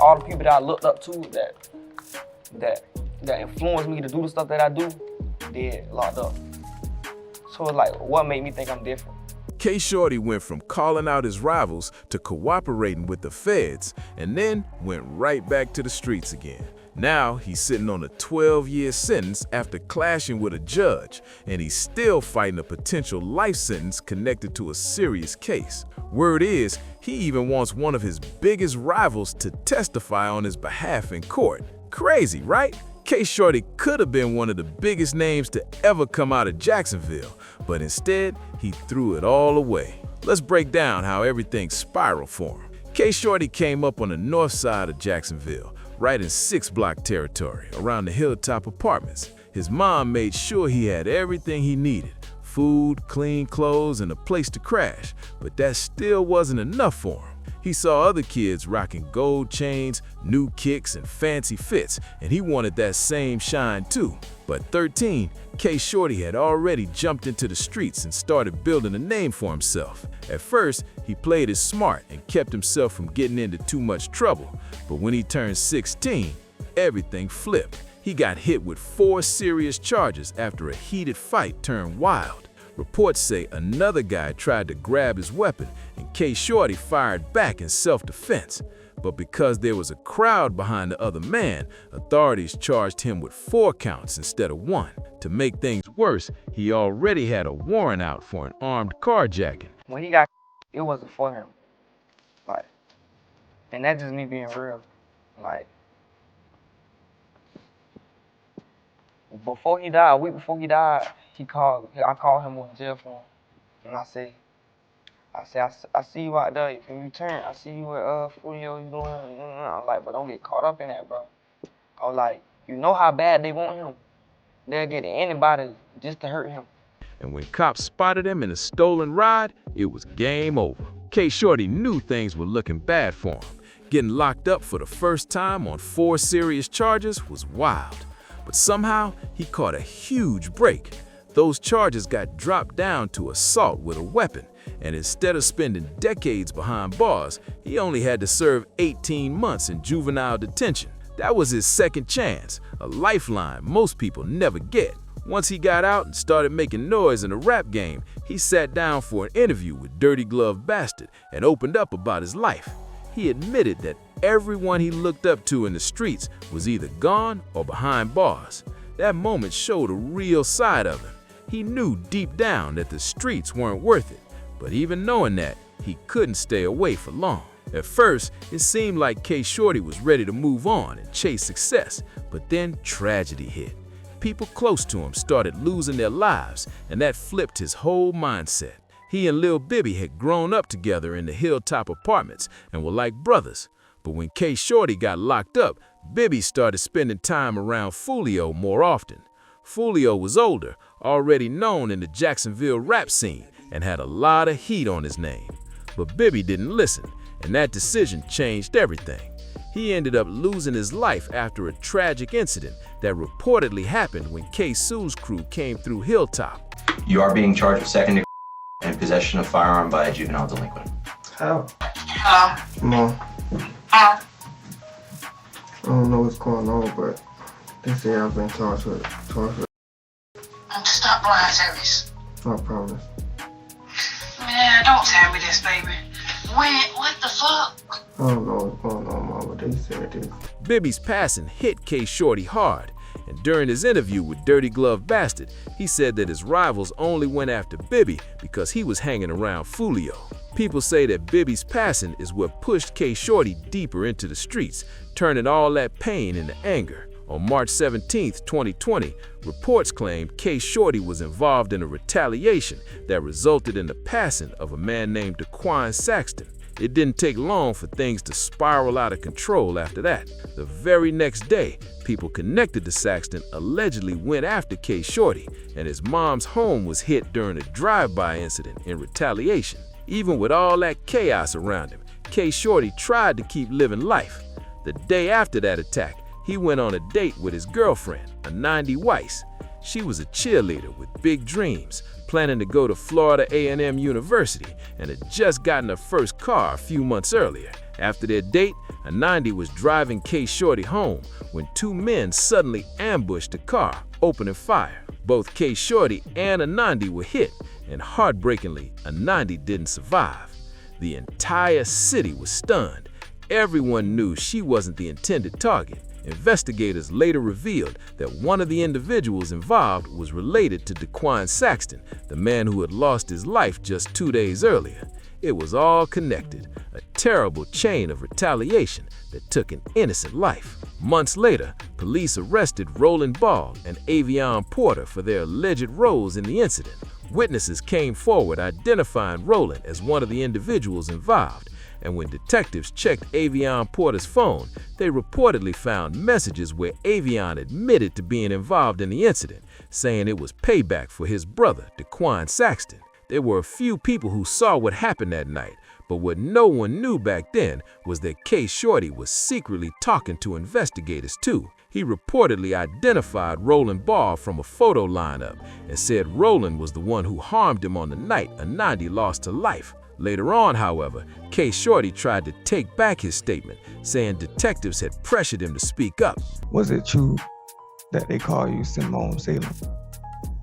all the people that I looked up to that influenced me to do the stuff that I do, they're locked up. So it's like, what made me think I'm different? Kshordy went from calling out his rivals to cooperating with the feds, and then went right back to the streets again. Now he's sitting on a 12-year sentence after clashing with a judge, and he's still fighting a potential life sentence connected to a serious case. Word is, he even wants one of his biggest rivals to testify on his behalf in court. Crazy, right? Kshordy could have been one of the biggest names to ever come out of Jacksonville, but instead, he threw it all away. Let's break down how everything spiraled for him. Kshordy came up on the north side of Jacksonville, right in 6-block territory, around the Hilltop Apartments. His mom made sure he had everything he needed: food, clean clothes, and a place to crash, but that still wasn't enough for him. He saw other kids rocking gold chains, new kicks, and fancy fits, and he wanted that same shine too. But 13, Kshordy had already jumped into the streets and started building a name for himself. At first, he played it smart and kept himself from getting into too much trouble. But when he turned 16, everything flipped. He got hit with 4 serious charges after a heated fight turned wild. Reports say another guy tried to grab his weapon, and Kshordy fired back in self-defense. But because there was a crowd behind the other man, authorities charged him with 4 counts instead of 1. To make things worse, he already had a warrant out for an armed carjacking. When he got, it wasn't for him. Like, and that's just me being real. Like, before he died, a week before he died, I called him on jail phone, and I said, I see you out there. If you return, I see you with Julio, you doing. I was like, but don't get caught up in that, bro. I was like, you know how bad they want him. They'll get anybody just to hurt him. And when cops spotted him in a stolen ride, it was game over. Kshordy knew things were looking bad for him. Getting locked up for the first time on 4 serious charges was wild. But somehow, he caught a huge break. Those charges got dropped down to assault with a weapon, and instead of spending decades behind bars, he only had to serve 18 months in juvenile detention. That was his second chance, a lifeline most people never get. Once he got out and started making noise in the rap game, he sat down for an interview with Dirty Glove Bastard and opened up about his life. He admitted that everyone he looked up to in the streets was either gone or behind bars. That moment showed a real side of him. He knew deep down that the streets weren't worth it, but even knowing that, he couldn't stay away for long. At first, it seemed like Kshordy was ready to move on and chase success, but then tragedy hit. People close to him started losing their lives, and that flipped his whole mindset. He and Lil Bibby had grown up together in the Hilltop Apartments and were like brothers. But when Kshordy got locked up, Bibby started spending time around Julio more often. Julio was older, already known in the Jacksonville rap scene, and had a lot of heat on his name. But Bibby didn't listen, and that decision changed everything. He ended up losing his life after a tragic incident that reportedly happened when K-Su's crew came through Hilltop. You are being charged with second-degree and possession of firearm by a juvenile delinquent. How? Mom. I don't know what's going on, but they say I've been charged with. Stop lying, Service. I promise. Man, don't tell me this, baby. What the fuck? I don't know what's going on, Mom, but they said this. Bibby's passing hit Kshordy hard, and during his interview with Dirty Glove Bastard, he said that his rivals only went after Bibby because he was hanging around Julio. People say that Bibby's passing is what pushed Kshordy deeper into the streets, turning all that pain into anger. On March 17, 2020, reports claimed Kshordy was involved in a retaliation that resulted in the passing of a man named Daquan Saxton. It didn't take long for things to spiral out of control after that. The very next day, people connected to Saxton allegedly went after Kshordy, and his mom's home was hit during a drive-by incident in retaliation. Even with all that chaos around him, Kshordy tried to keep living life. The day after that attack, he went on a date with his girlfriend, a 90 Weiss. She was a cheerleader with big dreams, planning to go to Florida A&M University, and had just gotten her first car a few months earlier. After their date, Anandi was driving Kshordy home when two men suddenly ambushed the car, opening fire. Both Kshordy and Anandi were hit, and heartbreakingly, Anandi didn't survive. The entire city was stunned. Everyone knew she wasn't the intended target. Investigators later revealed that one of the individuals involved was related to Daquan Saxton, the man who had lost his life just 2 days earlier. It was all connected, a terrible chain of retaliation that took an innocent life. Months later, police arrested Roland Ball and Avion Porter for their alleged roles in the incident. Witnesses came forward identifying Roland as one of the individuals involved, and when detectives checked Avion Porter's phone, they reportedly found messages where Avion admitted to being involved in the incident, saying it was payback for his brother, Daquan Saxton. There were a few people who saw what happened that night, but what no one knew back then was that Kshordy was secretly talking to investigators too. He reportedly identified Roland Ball from a photo lineup and said Roland was the one who harmed him on the night Anandi lost her life. Later on, however, Kshordy tried to take back his statement, saying detectives had pressured him to speak up. Was it true that they call you Simone Salem?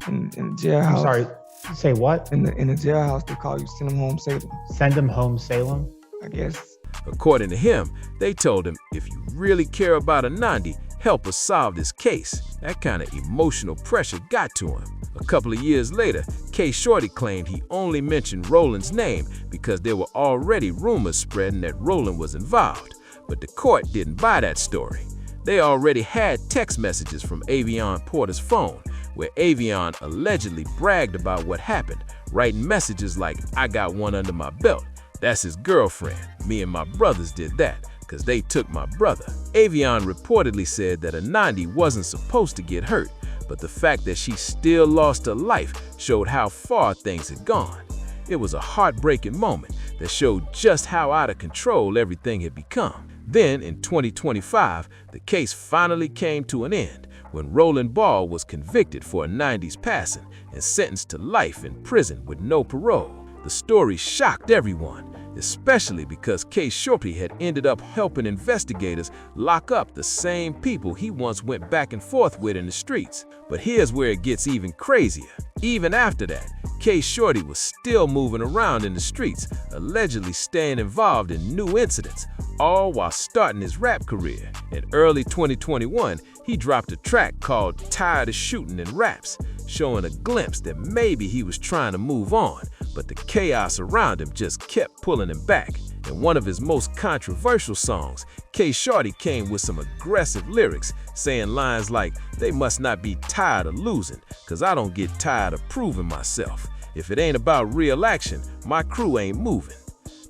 In the jailhouse? I'm sorry, say what? In the jailhouse, they call you Send 'em home Salem. Send him home, Salem? I guess. According to him, they told him, if you really care about Anandi, help us solve this case. That kind of emotional pressure got to him. A couple of years later, Kshordy claimed he only mentioned Roland's name because there were already rumors spreading that Roland was involved. But the court didn't buy that story. They already had text messages from Avion Porter's phone, where Avion allegedly bragged about what happened, writing messages like, "I got one under my belt. That's his girlfriend. Me and my brothers did that, because they took my brother." Avion reportedly said that Anandi wasn't supposed to get hurt, but the fact that she still lost her life showed how far things had gone. It was a heartbreaking moment that showed just how out of control everything had become. Then, in 2025, the case finally came to an end when Roland Ball was convicted for Anandi's passing and sentenced to life in prison with no parole. The story shocked everyone, especially because Kshordy had ended up helping investigators lock up the same people he once went back and forth with in the streets. But here's where it gets even crazier. Even after that, Kshordy was still moving around in the streets, allegedly staying involved in new incidents, all while starting his rap career. In early 2021, he dropped a track called "Tired of Shooting" in Raps, showing a glimpse that maybe he was trying to move on, but the chaos around him just kept pulling him back. In one of his most controversial songs, Kshordy came with some aggressive lyrics, saying lines like, "They must not be tired of losing, cause I don't get tired of proving myself. If it ain't about real action, my crew ain't moving."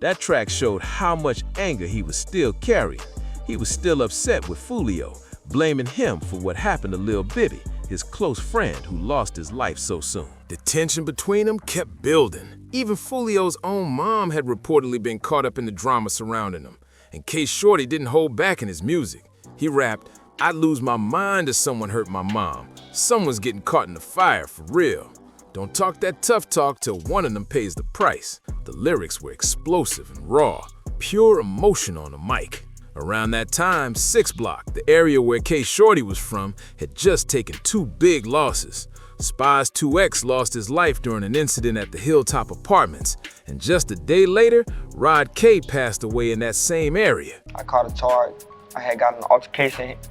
That track showed how much anger he was still carrying. He was still upset with Foolio, blaming him for what happened to Lil Bibby, his close friend who lost his life so soon. The tension between them kept building. Even Foolio's own mom had reportedly been caught up in the drama surrounding him, and Kshordy didn't hold back in his music. He rapped, "I'd lose my mind if someone hurt my mom. Someone's getting caught in the fire for real. Don't talk that tough talk till one of them pays the price." The lyrics were explosive and raw, pure emotion on the mic. Around that time, 6 Block, the area where Kshordy was from, had just taken 2 big losses. Spies 2X lost his life during an incident at the Hilltop Apartments, and just a day later, Rod K passed away in that same area. I caught a charge. I had got an altercation with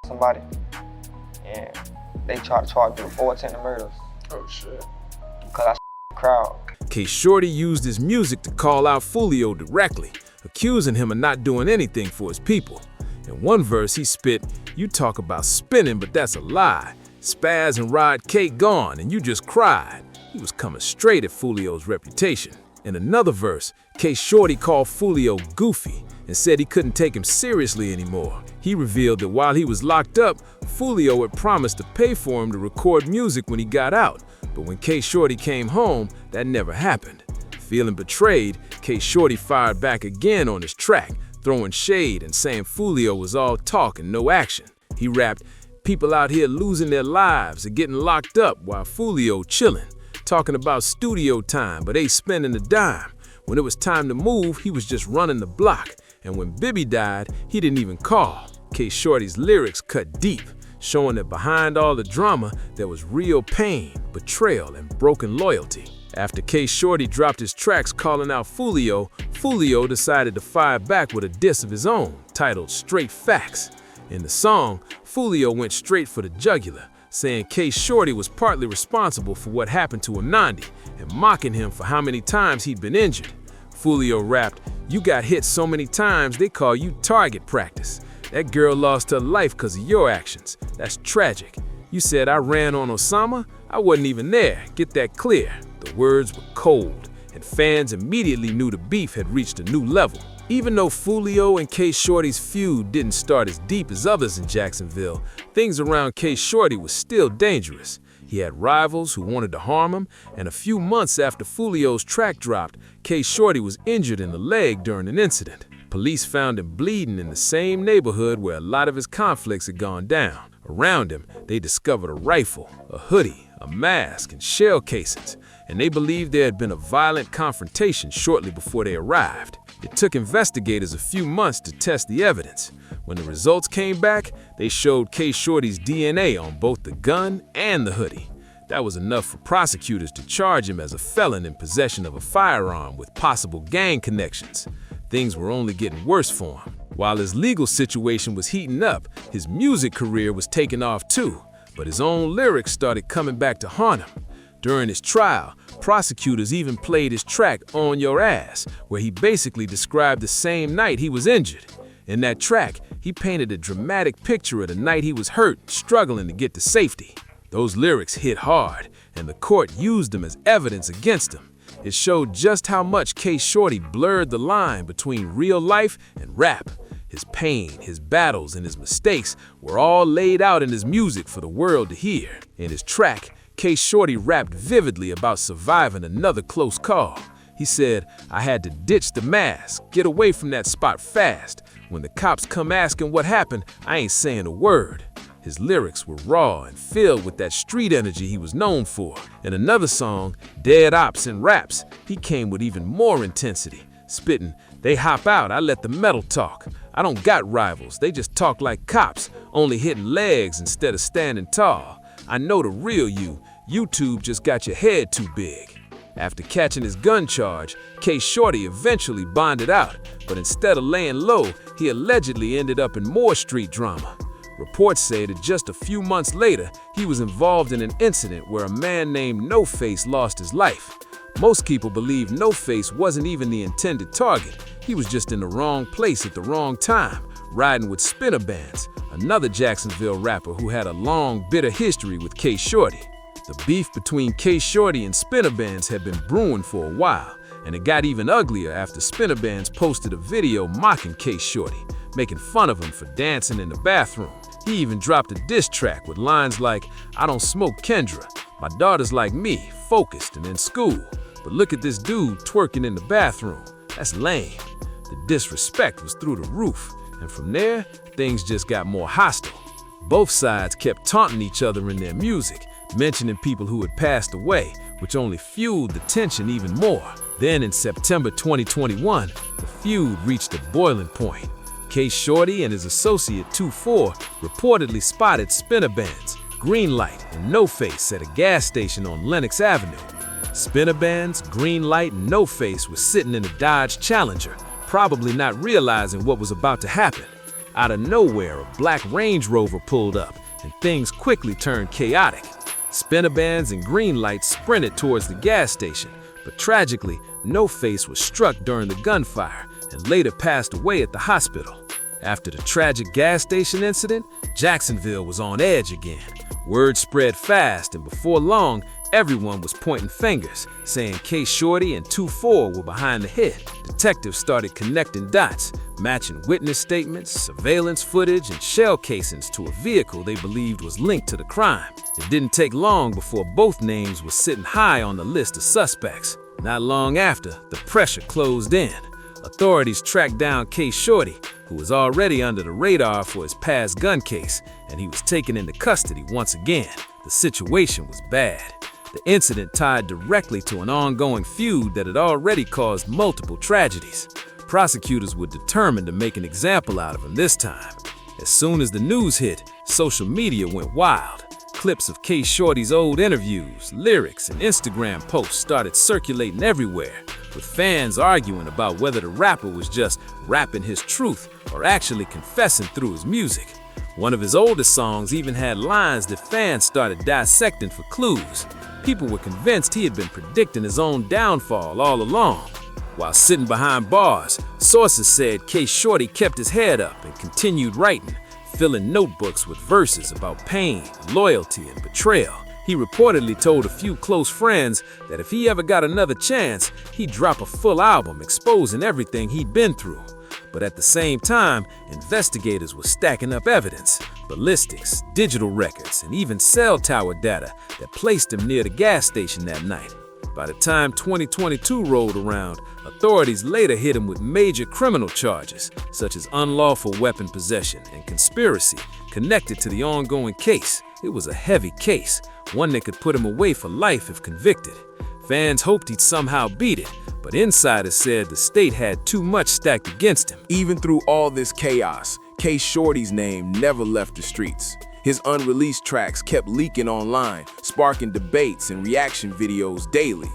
somebody, and they tried to charge me with 4 attempted murders. Oh shit. Because I the crowd. Kshordy used his music to call out Foolio directly, accusing him of not doing anything for his people. In one verse, he spit, "You talk about spinning, but that's a lie. Spaz and Rod K gone, and you just cried." He was coming straight at Foolio's reputation. In another verse, Kshordy called Foolio goofy and said he couldn't take him seriously anymore. He revealed that while he was locked up, Foolio had promised to pay for him to record music when he got out, but when Kshordy came home, that never happened. Feeling betrayed, Kshordy fired back again on his track, throwing shade and saying Foolio was all talk and no action. He rapped, "People out here losing their lives and getting locked up while Foolio chilling, talking about studio time but ain't spending a dime. When it was time to move, he was just running the block, And when Bibby died, he didn't even call. Kshordy's lyrics cut deep, showing that behind all the drama, there was real pain, betrayal, and broken loyalty. After Kshordy dropped his tracks calling out Foolio, Foolio decided to fire back with a diss of his own, titled Straight Facts. In the song, Foolio went straight for the jugular, saying Kshordy was partly responsible for what happened to Anandi and mocking him for how many times he'd been injured. Foolio rapped, "You got hit so many times they call you target practice. That girl lost her life because of your actions. That's tragic. You said I ran on Osama? I wasn't even there. Get that clear." The words were cold, and fans immediately knew the beef had reached a new level. Even though Foolio and Kshordy's feud didn't start as deep as others in Jacksonville, things around Kshordy was still dangerous. He had rivals who wanted to harm him, and a few months after Foolio's track dropped, Kshordy was injured in the leg during an incident. Police found him bleeding in the same neighborhood where a lot of his conflicts had gone down. Around him, they discovered a rifle, a hoodie, a mask, and shell casings, and they believed there had been a violent confrontation shortly before they arrived. It took investigators a few months to test the evidence. When the results came back, they showed Kshordy's DNA on both the gun and the hoodie. That was enough for prosecutors to charge him as a felon in possession of a firearm with possible gang connections. Things were only getting worse for him. While his legal situation was heating up, his music career was taking off too, but his own lyrics started coming back to haunt him. During his trial, prosecutors even played his track On Your Ass, where he basically described the same night he was injured. In that track, he painted a dramatic picture of the night he was hurt, struggling to get to safety. Those lyrics hit hard, and the court used them as evidence against him. It showed just how much Kshordy blurred the line between real life and rap. His pain, his battles, and his mistakes were all laid out in his music for the world to hear. In his track, Kshordy rapped vividly about surviving another close call. He said, "I had to ditch the mask, get away from that spot fast. When the cops come asking what happened, I ain't saying a word." His lyrics were raw and filled with that street energy he was known for. In another song, Dead Ops and Raps, he came with even more intensity, spitting, "They hop out, I let the metal talk. I don't got rivals, they just talk like cops, only hitting legs instead of standing tall. I know the real you, YouTube just got your head too big." After catching his gun charge, Kshordy eventually bonded out, but instead of laying low, he allegedly ended up in more street drama. Reports say that just a few months later, he was involved in an incident where a man named No Face lost his life. Most people believe No Face wasn't even the intended target. He was just in the wrong place at the wrong time, riding with Spinner Bands, another Jacksonville rapper who had a long, bitter history with Kshordy. The beef between Kshordy and Spinner Bands had been brewing for a while, and it got even uglier after Spinner Bands posted a video mocking Kshordy, making fun of him for dancing in the bathroom. He even dropped a diss track with lines like, "I don't smoke Kendra. My daughter's like me, focused and in school. But look at this dude twerking in the bathroom. That's lame." The disrespect was through the roof, and from there, things just got more hostile. Both sides kept taunting each other in their music, mentioning people who had passed away, which only fueled the tension even more. Then in September 2021, the feud reached a boiling point. Kshordy and his associate 2-4 reportedly spotted Spinner Bands, Greenlight, and No Face at a gas station on Lenox Avenue. Spinner Bands, Greenlight, and No Face were sitting in a Dodge Challenger, probably not realizing what was about to happen. Out of nowhere, a black Range Rover pulled up, and things quickly turned chaotic. Spinner Bands and Greenlight sprinted towards the gas station, but tragically, No Face was struck during the gunfire and later passed away at the hospital. After the tragic gas station incident, Jacksonville was on edge again. Word spread fast, and before long, everyone was pointing fingers, saying Kshordy and 2-4 were behind the hit. Detectives started connecting dots, matching witness statements, surveillance footage, and shell casings to a vehicle they believed was linked to the crime. It didn't take long before both names were sitting high on the list of suspects. Not long after, the pressure closed in. Authorities tracked down Kshordy, who was already under the radar for his past gun case, and he was taken into custody once again. The situation was bad. The incident tied directly to an ongoing feud that had already caused multiple tragedies. Prosecutors were determined to make an example out of him this time. As soon as the news hit, social media went wild. Clips of Kshordy's old interviews, lyrics, and Instagram posts started circulating everywhere, with fans arguing about whether the rapper was just rapping his truth or actually confessing through his music. One of his oldest songs even had lines that fans started dissecting for clues. People were convinced he had been predicting his own downfall all along. While sitting behind bars, sources said Kshordy kept his head up and continued writing, filling notebooks with verses about pain, loyalty, and betrayal. He reportedly told a few close friends that if he ever got another chance, he'd drop a full album exposing everything he'd been through. But at the same time, investigators were stacking up evidence, ballistics, digital records, and even cell tower data that placed him near the gas station that night. By the time 2022 rolled around, authorities later hit him with major criminal charges, such as unlawful weapon possession and conspiracy connected to the ongoing case. It was a heavy case, one that could put him away for life if convicted. Fans hoped he'd somehow beat it, but insiders said the state had too much stacked against him. Even through all this chaos, Kshordy's name never left the streets. His unreleased tracks kept leaking online, sparking debates and reaction videos daily.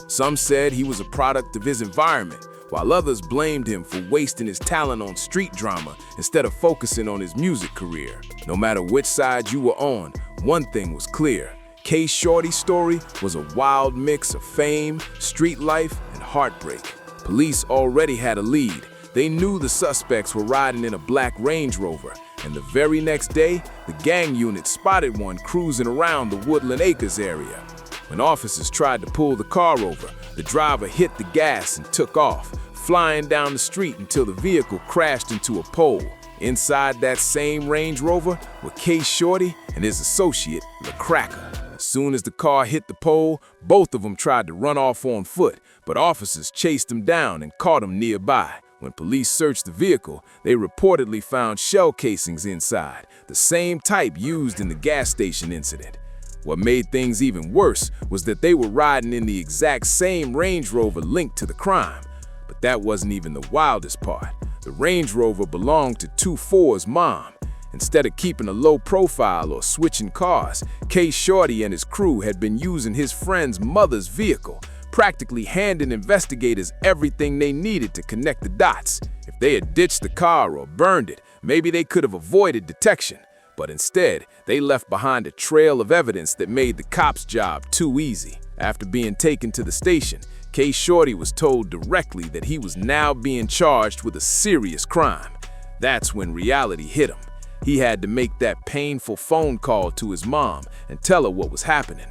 Some said he was a product of his environment, while others blamed him for wasting his talent on street drama instead of focusing on his music career. No matter which side you were on, one thing was clear. Kshordy's story was a wild mix of fame, street life, and heartbreak. Police already had a lead. They knew the suspects were riding in a black Range Rover, and the very next day, the gang unit spotted one cruising around the Woodland Acres area. When officers tried to pull the car over, the driver hit the gas and took off, flying down the street until the vehicle crashed into a pole. Inside that same Range Rover were Kshordy and his associate, the Cracker. As soon as the car hit the pole, both of them tried to run off on foot, but officers chased them down and caught them nearby. When police searched the vehicle, they reportedly found shell casings inside, the same type used in the gas station incident. What made things even worse was that they were riding in the exact same Range Rover linked to the crime. But that wasn't even the wildest part. The Range Rover belonged to 2-4's mom. Instead of keeping a low profile or switching cars, Kshordy and his crew had been using his friend's mother's vehicle, practically handing investigators everything they needed to connect the dots. If they had ditched the car or burned it, maybe they could have avoided detection. But instead, they left behind a trail of evidence that made the cops' job too easy. After being taken to the station, Kshordy was told directly that he was now being charged with a serious crime. That's when reality hit him. He had to make that painful phone call to his mom and tell her what was happening.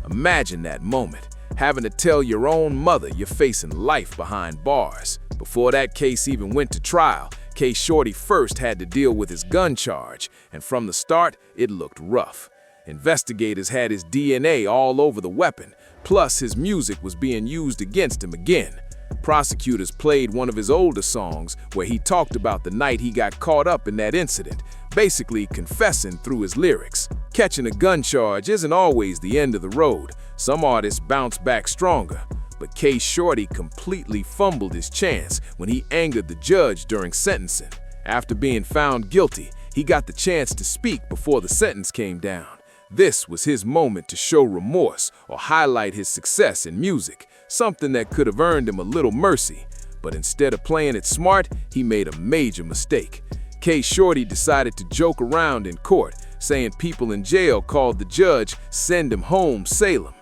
Imagine that moment, having to tell your own mother you're facing life behind bars. Before that case even went to trial, Kshordy first had to deal with his gun charge, and from the start, it looked rough. Investigators had his DNA all over the weapon, plus his music was being used against him again. Prosecutors played one of his older songs where he talked about the night he got caught up in that incident, basically confessing through his lyrics. Catching a gun charge isn't always the end of the road. Some artists bounce back stronger. But Kshordy completely fumbled his chance when he angered the judge during sentencing. After being found guilty, he got the chance to speak before the sentence came down. This was his moment to show remorse or highlight his success in music, something that could have earned him a little mercy. But instead of playing it smart, he made a major mistake. Kshordy decided to joke around in court, saying people in jail called the judge "Send him home, Salem."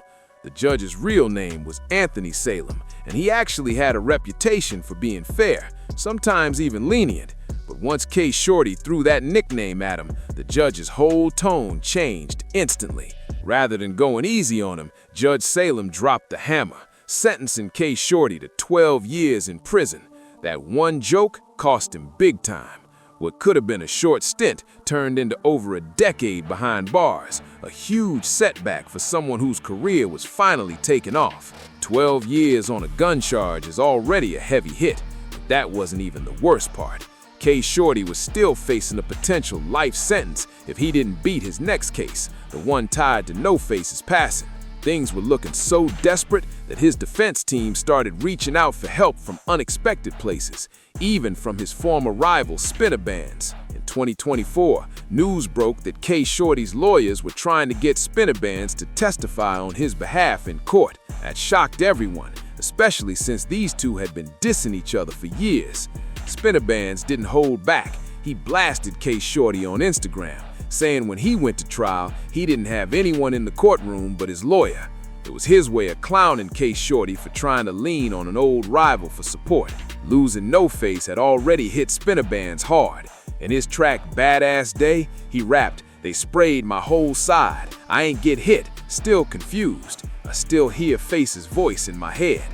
The judge's real name was Anthony Salem, and he actually had a reputation for being fair, sometimes even lenient. But once Kshordy threw that nickname at him, the judge's whole tone changed instantly. Rather than going easy on him, Judge Salem dropped the hammer, sentencing Kshordy to 12 years in prison. That one joke cost him big time. What could have been a short stint turned into over a decade behind bars, a huge setback for someone whose career was finally taking off. 12 years on a gun charge is already a heavy hit, but that wasn't even the worst part. Kshordy was still facing a potential life sentence if he didn't beat his next case, the one tied to No Face's passing. Things were looking so desperate that his defense team started reaching out for help from unexpected places, even from his former rival spinner bands. In 2024, news broke that Kshordy's lawyers were trying to get spinner bands to testify on his behalf in court. That shocked everyone, especially since these two had been dissing each other for years. Spinner bands didn't hold back. He blasted Kshordy on Instagram, saying when he went to trial, he didn't have anyone in the courtroom but his lawyer. It was his way of clowning Kshordy for trying to lean on an old rival for support. Losing No Face had already hit spinner bands hard. In his track Badass Day, he rapped, "They sprayed my whole side. I ain't get hit, still confused. I still hear Face's voice in my head."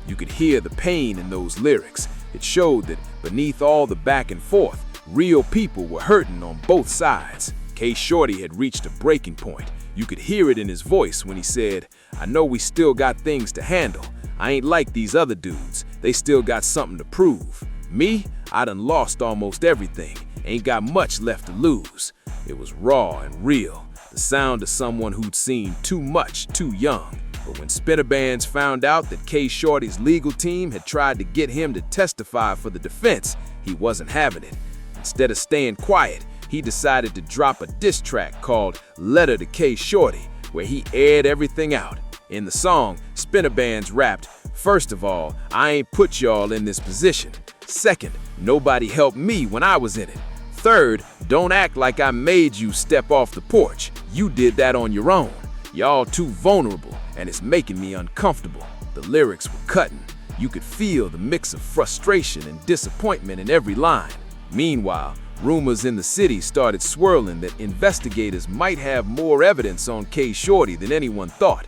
You could hear the pain in those lyrics. It showed that beneath all the back and forth, real people were hurting on both sides. Kshordy had reached a breaking point. You could hear it in his voice when he said, "I know we still got things to handle. I ain't like these other dudes. They still got something to prove. Me, I done lost almost everything. Ain't got much left to lose." It was raw and real, the sound of someone who'd seen too much too young. But when spinner bands found out that Kshordy's legal team had tried to get him to testify for the defense, he wasn't having it. Instead of staying quiet, he decided to drop a diss track called Letter to Kshordy, where he aired everything out. In the song, spinner bands rapped, "First of all, I ain't put y'all in this position. Second, nobody helped me when I was in it. Third, don't act like I made you step off the porch. You did that on your own. Y'all too vulnerable, and it's making me uncomfortable." The lyrics were cutting. You could feel the mix of frustration and disappointment in every line. Meanwhile, rumors in the city started swirling that investigators might have more evidence on Kshordy than anyone thought.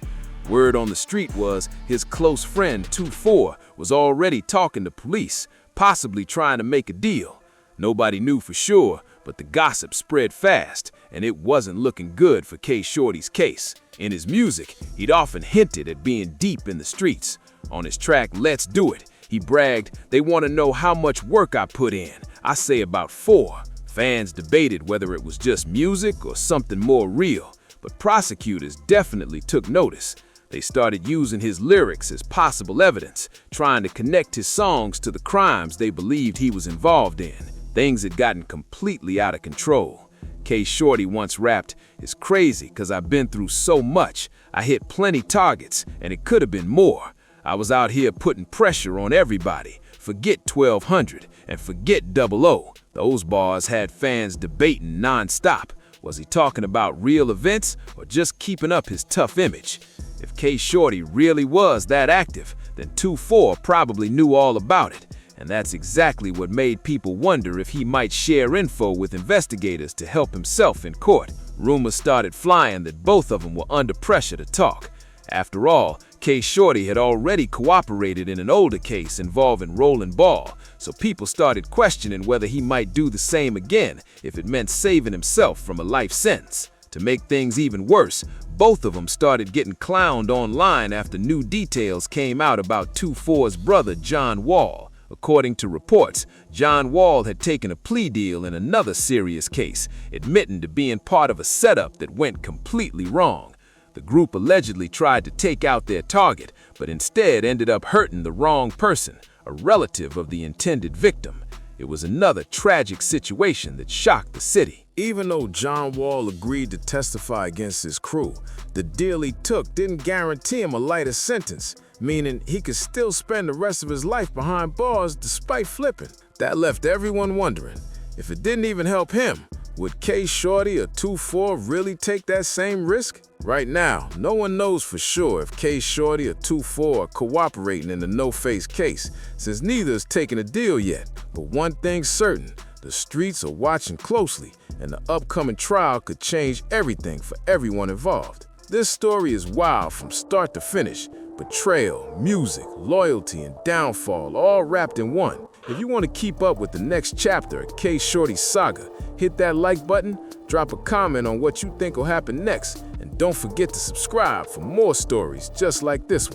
Word on the street was his close friend 2-4 was already talking to police, possibly trying to make a deal. Nobody knew for sure, but the gossip spread fast, and it wasn't looking good for Kshordy's case. In his music, he'd often hinted at being deep in the streets. On his track Let's Do It, he bragged, "They want to know how much work I put in. I say about 4. Fans debated whether it was just music or something more real, but prosecutors definitely took notice. They started using his lyrics as possible evidence, trying to connect his songs to the crimes they believed he was involved in. Things had gotten completely out of control. Kshordy once rapped, "It's crazy because I've been through so much. I hit plenty targets, and it could have been more. I was out here putting pressure on everybody. Forget 1200 and forget 00. Those bars had fans debating nonstop. Was he talking about real events or just keeping up his tough image? If Kshordy really was that active, then 2-4 probably knew all about it. And that's exactly what made people wonder if he might share info with investigators to help himself in court. Rumors started flying that both of them were under pressure to talk. After all, Kshordy had already cooperated in an older case involving rolling ball, so people started questioning whether he might do the same again if it meant saving himself from a life sentence. To make things even worse, both of them started getting clowned online after new details came out about 2-4's brother John Wall. According to reports, John Wall had taken a plea deal in another serious case, admitting to being part of a setup that went completely wrong. The group allegedly tried to take out their target, but instead ended up hurting the wrong person, a relative of the intended victim. It was another tragic situation that shocked the city. Even though John Wall agreed to testify against his crew, the deal he took didn't guarantee him a lighter sentence, meaning he could still spend the rest of his life behind bars despite flipping. That left everyone wondering, if it didn't even help him, would Kshordy or 2-4 really take that same risk? Right now, no one knows for sure if Kshordy or 2-4 are cooperating in the No Face case, since neither has taken a deal yet. But one thing's certain, the streets are watching closely, and the upcoming trial could change everything for everyone involved. This story is wild from start to finish. Betrayal, music, loyalty, and downfall all wrapped in one. If you want to keep up with the next chapter of Kshordy's saga, hit that like button, drop a comment on what you think will happen next, and don't forget to subscribe for more stories just like this one.